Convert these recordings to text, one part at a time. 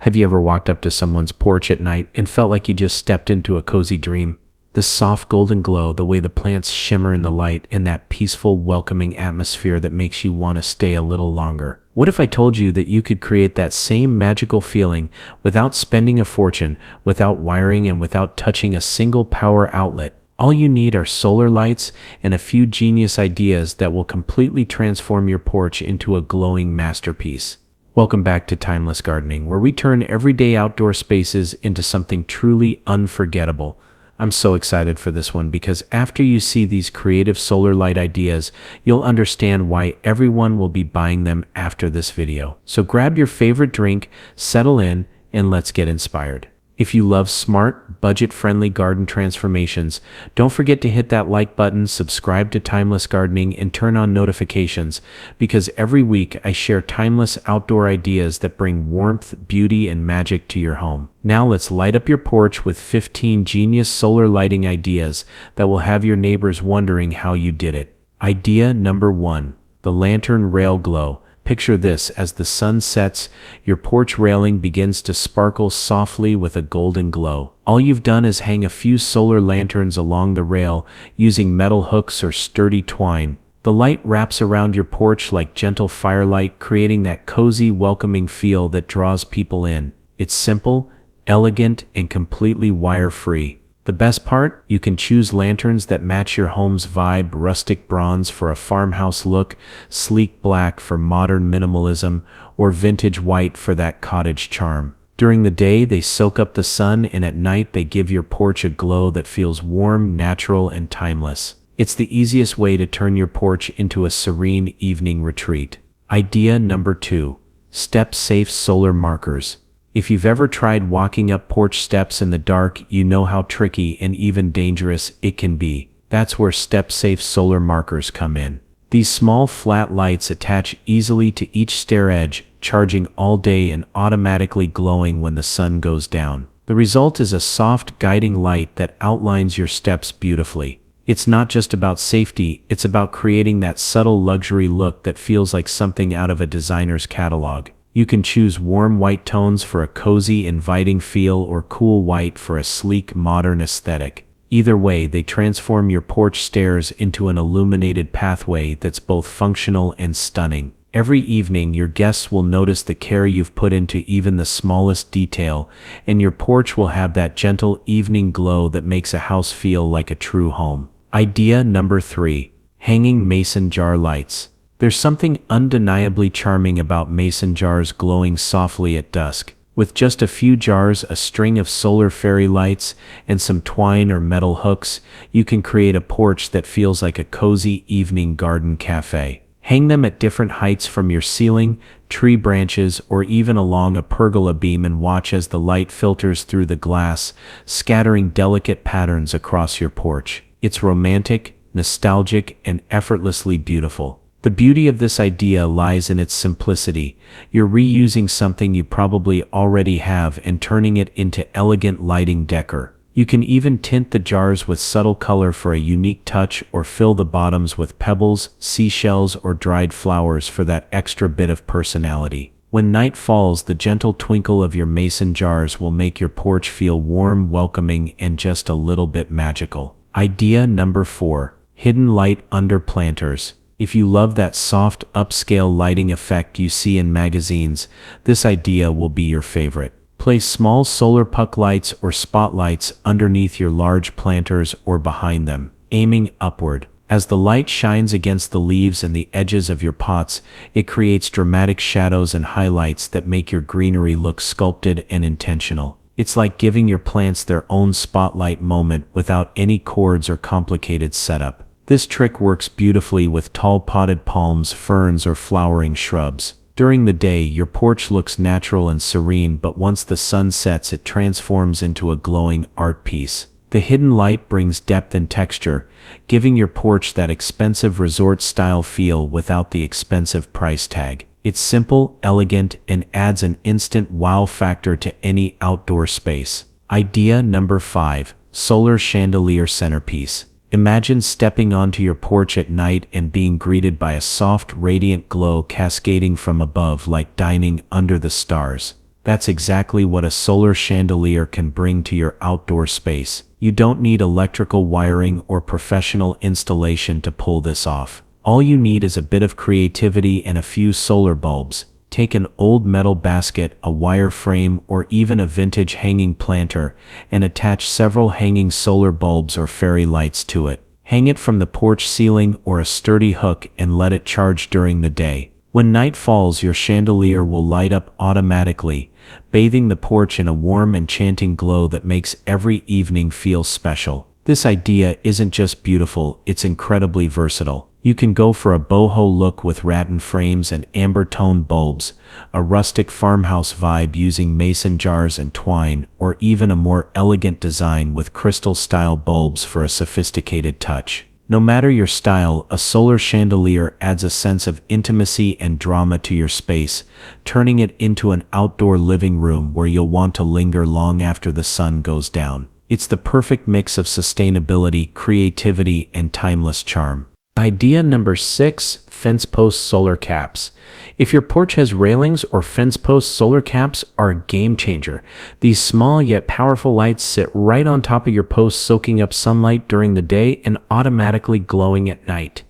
Have you ever walked up to someone's porch at night and felt like you just stepped into a cozy dream? The soft golden glow, the way the plants shimmer in the light, and that peaceful, welcoming atmosphere that makes you want to stay a little longer. What if I told you that you could create that same magical feeling without spending a fortune, without wiring, and without touching a single power outlet? All you need are solar lights and a few genius ideas that will completely transform your porch into a glowing masterpiece. Welcome back to Timeless Gardening, where we turn everyday outdoor spaces into something truly unforgettable. I'm so excited for this one because after you see these creative solar light ideas, you'll understand why everyone will be buying them after this video. So grab your favorite drink, settle in, and let's get inspired. If you love smart, budget-friendly garden transformations, don't forget to hit that like button, subscribe to Timeless Gardening, and turn on notifications, because every week I share timeless outdoor ideas that bring warmth, beauty, and magic to your home. Now let's light up your porch with 15 genius solar lighting ideas that will have your neighbors wondering how you did it. Idea number 1. The lantern rail glow. Picture this: as the sun sets, your porch railing begins to sparkle softly with a golden glow. All you've done is hang a few solar lanterns along the rail using metal hooks or sturdy twine. The light wraps around your porch like gentle firelight, creating that cozy, welcoming feel that draws people in. It's simple, elegant, and completely wire-free. The best part? You can choose lanterns that match your home's vibe: rustic bronze for a farmhouse look, sleek black for modern minimalism, or vintage white for that cottage charm. During the day, they soak up the sun, and at night, they give your porch a glow that feels warm, natural, and timeless. It's the easiest way to turn your porch into a serene evening retreat. Idea number 2. Step-safe solar markers. If you've ever tried walking up porch steps in the dark, you know how tricky and even dangerous it can be. That's where step-safe solar markers come in. These small flat lights attach easily to each stair edge, charging all day and automatically glowing when the sun goes down. The result is a soft, guiding light that outlines your steps beautifully. It's not just about safety, it's about creating that subtle luxury look that feels like something out of a designer's catalog. You can choose warm white tones for a cozy, inviting feel, or cool white for a sleek, modern aesthetic. Either way, they transform your porch stairs into an illuminated pathway that's both functional and stunning. Every evening, your guests will notice the care you've put into even the smallest detail, and your porch will have that gentle evening glow that makes a house feel like a true home. Idea number 3. Hanging mason jar lights. There's something undeniably charming about mason jars glowing softly at dusk. With just a few jars, a string of solar fairy lights, and some twine or metal hooks, you can create a porch that feels like a cozy evening garden cafe. Hang them at different heights from your ceiling, tree branches, or even along a pergola beam, and watch as the light filters through the glass, scattering delicate patterns across your porch. It's romantic, nostalgic, and effortlessly beautiful. The beauty of this idea lies in its simplicity. You're reusing something you probably already have and turning it into elegant lighting decor. You can even tint the jars with subtle color for a unique touch, or fill the bottoms with pebbles, seashells, or dried flowers for that extra bit of personality. When night falls, the gentle twinkle of your mason jars will make your porch feel warm, welcoming, and just a little bit magical. Idea number 4. Hidden light under planters. If you love that soft, upscale lighting effect you see in magazines, this idea will be your favorite. Place small solar puck lights or spotlights underneath your large planters or behind them, aiming upward. As the light shines against the leaves and the edges of your pots, it creates dramatic shadows and highlights that make your greenery look sculpted and intentional. It's like giving your plants their own spotlight moment without any cords or complicated setup. This trick works beautifully with tall potted palms, ferns, or flowering shrubs. During the day, your porch looks natural and serene, but once the sun sets, it transforms into a glowing art piece. The hidden light brings depth and texture, giving your porch that expensive resort-style feel without the expensive price tag. It's simple, elegant, and adds an instant wow factor to any outdoor space. Idea number 5. Solar chandelier centerpiece. Imagine stepping onto your porch at night and being greeted by a soft, radiant glow cascading from above like dining under the stars. That's exactly what a solar chandelier can bring to your outdoor space. You don't need electrical wiring or professional installation to pull this off. All you need is a bit of creativity and a few solar bulbs. Take an old metal basket, a wire frame, or even a vintage hanging planter, and attach several hanging solar bulbs or fairy lights to it. Hang it from the porch ceiling or a sturdy hook and let it charge during the day. When night falls, your chandelier will light up automatically, bathing the porch in a warm, enchanting glow that makes every evening feel special. This idea isn't just beautiful, it's incredibly versatile. You can go for a boho look with rattan frames and amber-toned bulbs, a rustic farmhouse vibe using mason jars and twine, or even a more elegant design with crystal-style bulbs for a sophisticated touch. No matter your style, a solar chandelier adds a sense of intimacy and drama to your space, turning it into an outdoor living room where you'll want to linger long after the sun goes down. It's the perfect mix of sustainability, creativity, and timeless charm. Idea number 6, fence post solar caps. If your porch has railings or fence post, solar caps are a game changer. These small yet powerful lights sit right on top of your post, soaking up sunlight during the day and automatically glowing at night.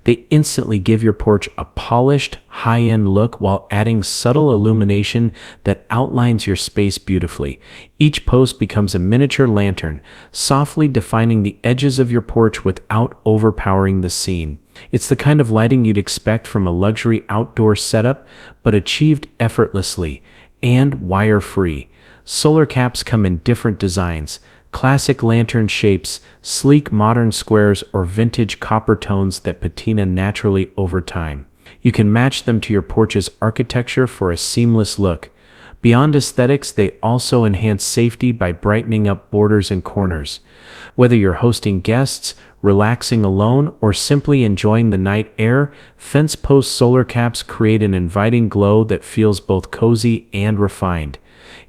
They instantly give your porch a polished, high-end look while adding subtle illumination that outlines your space beautifully. Each post becomes a miniature lantern, softly defining the edges of your porch without overpowering the scene. It's the kind of lighting you'd expect from a luxury outdoor setup, but achieved effortlessly and wire-free. Solar caps come in different designs: classic lantern shapes, sleek modern squares, or vintage copper tones that patina naturally over time. You can match them to your porch's architecture for a seamless look. Beyond aesthetics, they also enhance safety by brightening up borders and corners. Whether you're hosting guests, relaxing alone, or simply enjoying the night air, fence post solar caps create an inviting glow that feels both cozy and refined.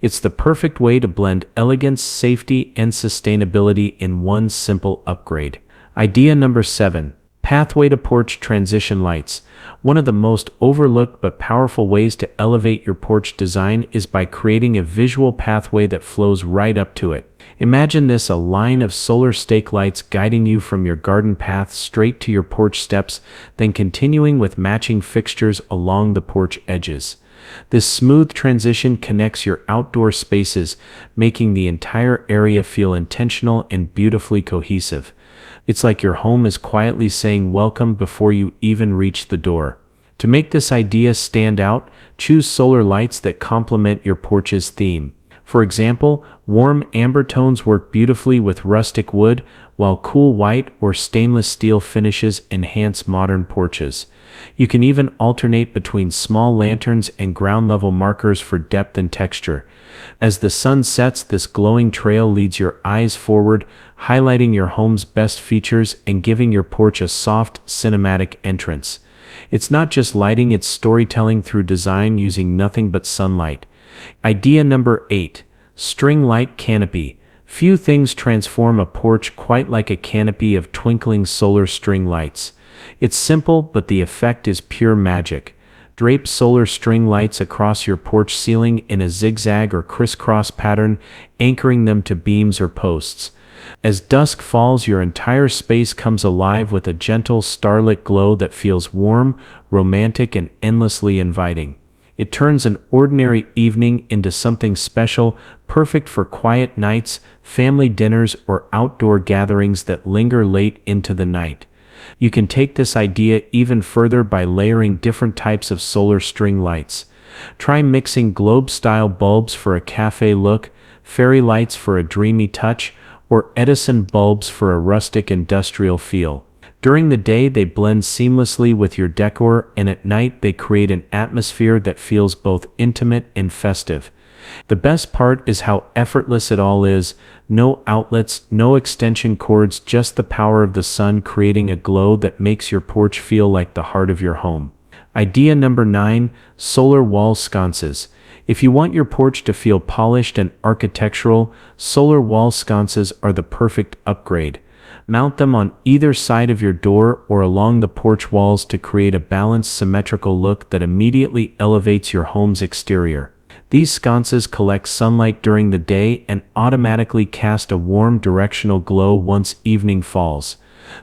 It's the perfect way to blend elegance, safety, and sustainability in one simple upgrade. Idea number 7. Pathway to porch transition lights. One of the most overlooked but powerful ways to elevate your porch design is by creating a visual pathway that flows right up to it. Imagine this: a line of solar stake lights guiding you from your garden path straight to your porch steps, then continuing with matching fixtures along the porch edges. This smooth transition connects your outdoor spaces, making the entire area feel intentional and beautifully cohesive. It's like your home is quietly saying welcome before you even reach the door. To make this idea stand out, choose solar lights that complement your porch's theme. For example, warm amber tones work beautifully with rustic wood, while cool white or stainless steel finishes enhance modern porches. You can even alternate between small lanterns and ground-level markers for depth and texture. As the sun sets, this glowing trail leads your eyes forward, highlighting your home's best features and giving your porch a soft, cinematic entrance. It's not just lighting, it's storytelling through design using nothing but sunlight. Idea number 8. String light canopy. Few things transform a porch quite like a canopy of twinkling solar string lights. It's simple, but the effect is pure magic. Drape solar string lights across your porch ceiling in a zigzag or crisscross pattern, anchoring them to beams or posts. As dusk falls, your entire space comes alive with a gentle starlit glow that feels warm, romantic, and endlessly inviting. It turns an ordinary evening into something special, perfect for quiet nights, family dinners, or outdoor gatherings that linger late into the night. You can take this idea even further by layering different types of solar string lights. Try mixing globe-style bulbs for a cafe look, fairy lights for a dreamy touch, or Edison bulbs for a rustic industrial feel. During the day, they blend seamlessly with your decor, and at night, they create an atmosphere that feels both intimate and festive. The best part is how effortless it all is. No outlets, no extension cords, just the power of the sun creating a glow that makes your porch feel like the heart of your home. Idea number 9. Solar wall sconces. If you want your porch to feel polished and architectural, solar wall sconces are the perfect upgrade. Mount them on either side of your door or along the porch walls to create a balanced, symmetrical look that immediately elevates your home's exterior. These sconces collect sunlight during the day and automatically cast a warm directional glow once evening falls.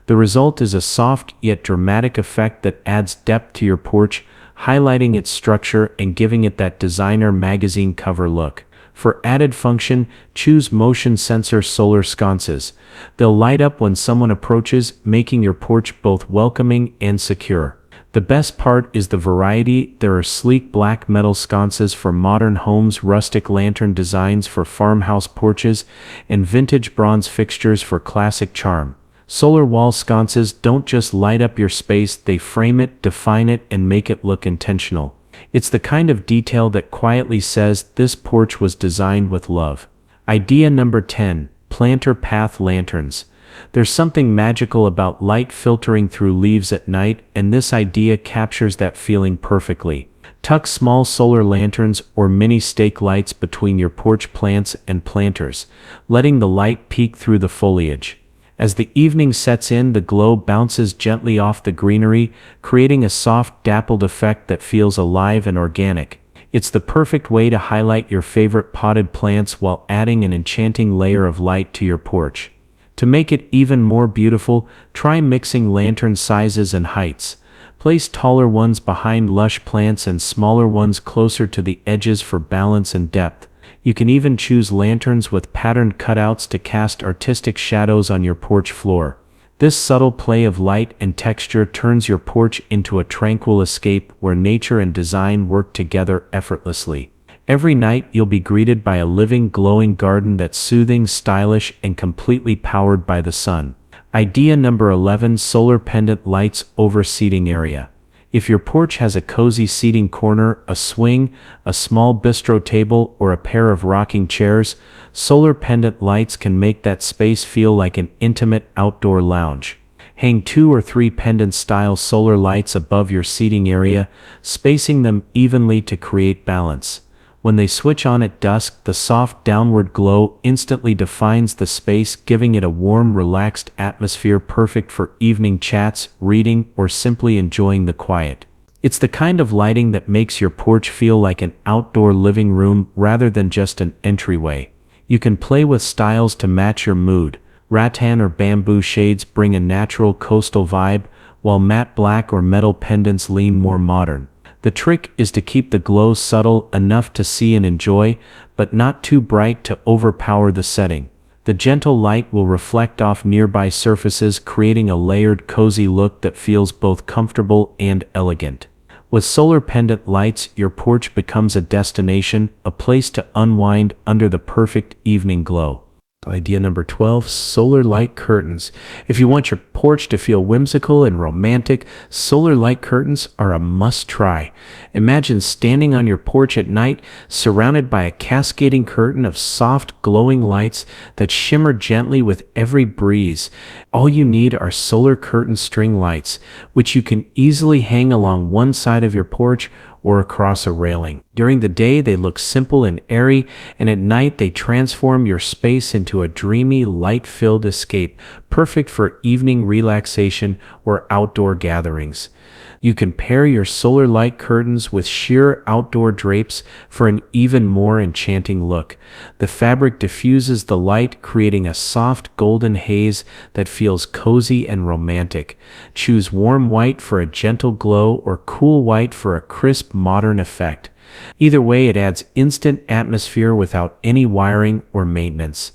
The result is a soft yet dramatic effect that adds depth to your porch, highlighting its structure and giving it that designer magazine cover look. For added function, choose motion sensor solar sconces. They'll light up when someone approaches, making your porch both welcoming and secure. The best part is the variety. There are sleek black metal sconces for modern homes, rustic lantern designs for farmhouse porches, and vintage bronze fixtures for classic charm. Solar wall sconces don't just light up your space, they frame it, define it, and make it look intentional. It's the kind of detail that quietly says this porch was designed with love. Idea number 10, planter path lanterns. There's something magical about light filtering through leaves at night, and this idea captures that feeling perfectly. Tuck small solar lanterns or mini stake lights between your porch plants and planters, letting the light peek through the foliage. As the evening sets in, the glow bounces gently off the greenery, creating a soft, dappled effect that feels alive and organic. It's the perfect way to highlight your favorite potted plants while adding an enchanting layer of light to your porch. To make it even more beautiful, try mixing lantern sizes and heights. Place taller ones behind lush plants and smaller ones closer to the edges for balance and depth. You can even choose lanterns with patterned cutouts to cast artistic shadows on your porch floor. This subtle play of light and texture turns your porch into a tranquil escape where nature and design work together effortlessly. Every night you'll be greeted by a living, glowing garden that's soothing, stylish, and completely powered by the sun. Idea number 11, solar pendant lights over seating area. If your porch has a cozy seating corner, a swing, a small bistro table, or a pair of rocking chairs, solar pendant lights can make that space feel like an intimate outdoor lounge. Hang 2 or 3 pendant-style solar lights above your seating area, spacing them evenly to create balance. When they switch on at dusk, the soft downward glow instantly defines the space, giving it a warm, relaxed atmosphere perfect for evening chats, reading, or simply enjoying the quiet. It's the kind of lighting that makes your porch feel like an outdoor living room rather than just an entryway. You can play with styles to match your mood. Rattan or bamboo shades bring a natural coastal vibe, while matte black or metal pendants lean more modern. The trick is to keep the glow subtle enough to see and enjoy, but not too bright to overpower the setting. The gentle light will reflect off nearby surfaces, creating a layered, cozy look that feels both comfortable and elegant. With solar pendant lights, your porch becomes a destination, a place to unwind under the perfect evening glow. Idea number 12, solar light curtains. If you want your porch to feel whimsical and romantic, solar light curtains are a must-try. Imagine standing on your porch at night, surrounded by a cascading curtain of soft, glowing lights that shimmer gently with every breeze. All you need are solar curtain string lights, which you can easily hang along one side of your porch or across a railing. During the day, they look simple and airy, and at night they transform your space into a dreamy, light-filled escape, perfect for evening relaxation or outdoor gatherings. You can pair your solar light curtains with sheer outdoor drapes for an even more enchanting look. The fabric diffuses the light, creating a soft golden haze that feels cozy and romantic. Choose warm white for a gentle glow or cool white for a crisp, modern effect. Either way, it adds instant atmosphere without any wiring or maintenance.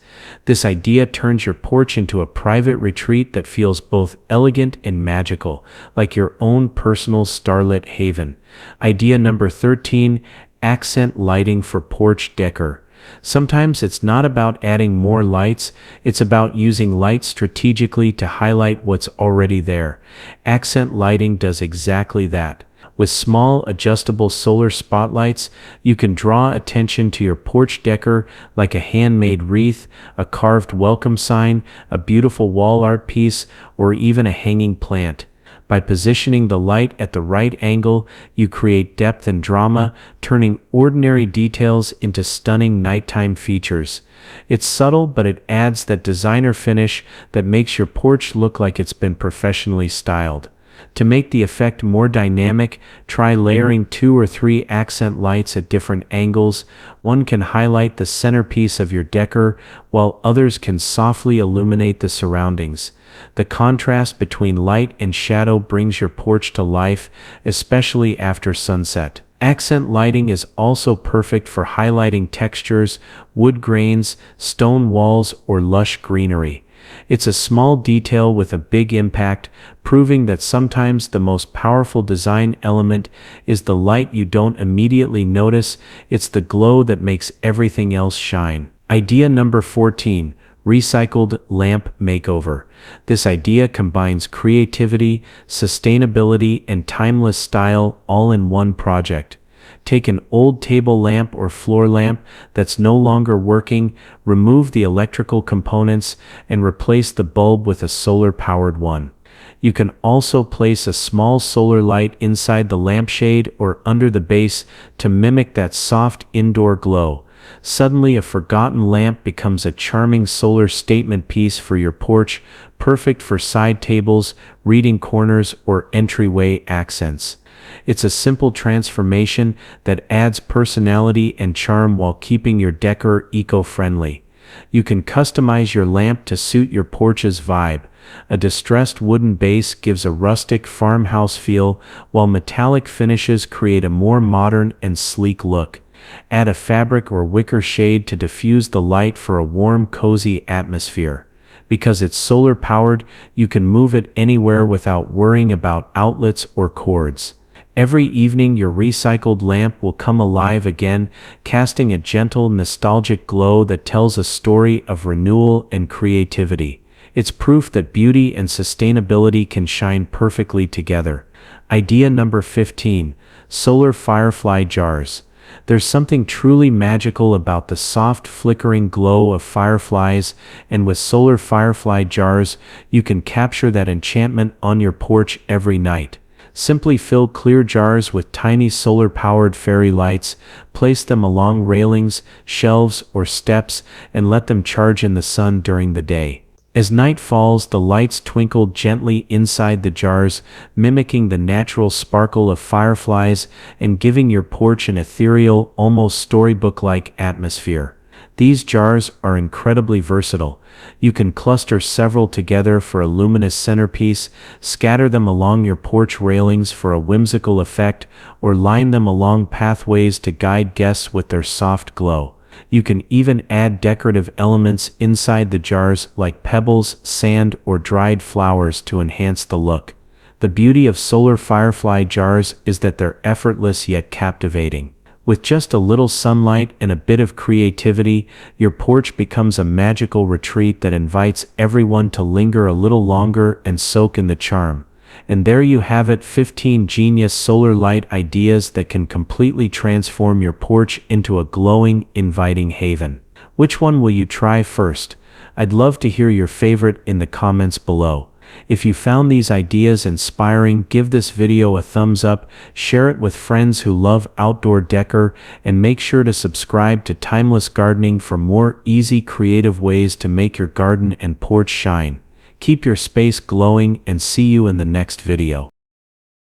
This idea turns your porch into a private retreat that feels both elegant and magical, like your own personal starlit haven. Idea number 13, accent lighting for porch decor. Sometimes it's not about adding more lights, it's about using light strategically to highlight what's already there. Accent lighting does exactly that. With small, adjustable solar spotlights, you can draw attention to your porch decor like a handmade wreath, a carved welcome sign, a beautiful wall art piece, or even a hanging plant. By positioning the light at the right angle, you create depth and drama, turning ordinary details into stunning nighttime features. It's subtle, but it adds that designer finish that makes your porch look like it's been professionally styled. To make the effect more dynamic, try layering 2 or 3 accent lights at different angles. One can highlight the centerpiece of your decor, while others can softly illuminate the surroundings. The contrast between light and shadow brings your porch to life, especially after sunset. Accent lighting is also perfect for highlighting textures, wood grains, stone walls, or lush greenery. It's a small detail with a big impact, proving that sometimes the most powerful design element is the light you don't immediately notice. It's the glow that makes everything else shine. Idea number 14. Recycled lamp makeover. This idea combines creativity, sustainability, and timeless style all in one project. Take an old table lamp or floor lamp that's no longer working, remove the electrical components, and replace the bulb with a solar-powered one. You can also place a small solar light inside the lampshade or under the base to mimic that soft indoor glow. Suddenly, a forgotten lamp becomes a charming solar statement piece for your porch, perfect for side tables, reading corners, or entryway accents. It's a simple transformation that adds personality and charm while keeping your decor eco-friendly. You can customize your lamp to suit your porch's vibe. A distressed wooden base gives a rustic farmhouse feel, while metallic finishes create a more modern and sleek look. Add a fabric or wicker shade to diffuse the light for a warm, cozy atmosphere. Because it's solar-powered, you can move it anywhere without worrying about outlets or cords. Every evening, your recycled lamp will come alive again, casting a gentle, nostalgic glow that tells a story of renewal and creativity. It's proof that beauty and sustainability can shine perfectly together. Idea number 15. Solar firefly jars. There's something truly magical about the soft, flickering glow of fireflies, and with solar firefly jars, you can capture that enchantment on your porch every night. Simply fill clear jars with tiny solar-powered fairy lights, place them along railings, shelves, or steps, and let them charge in the sun during the day. As night falls, the lights twinkle gently inside the jars, mimicking the natural sparkle of fireflies and giving your porch an ethereal, almost storybook-like atmosphere. These jars are incredibly versatile. You can cluster several together for a luminous centerpiece, scatter them along your porch railings for a whimsical effect, or line them along pathways to guide guests with their soft glow. You can even add decorative elements inside the jars like pebbles, sand, or dried flowers to enhance the look. The beauty of solar firefly jars is that they're effortless yet captivating. With just a little sunlight and a bit of creativity, your porch becomes a magical retreat that invites everyone to linger a little longer and soak in the charm. And there you have it, 15 genius solar light ideas that can completely transform your porch into a glowing, inviting haven. Which one will you try first? I'd love to hear your favorite in the comments below. If you found these ideas inspiring, give this video a thumbs up, share it with friends who love outdoor decor, and make sure to subscribe to Timeless Gardening for more easy, creative ways to make your garden and porch shine. Keep your space glowing, and see you in the next video.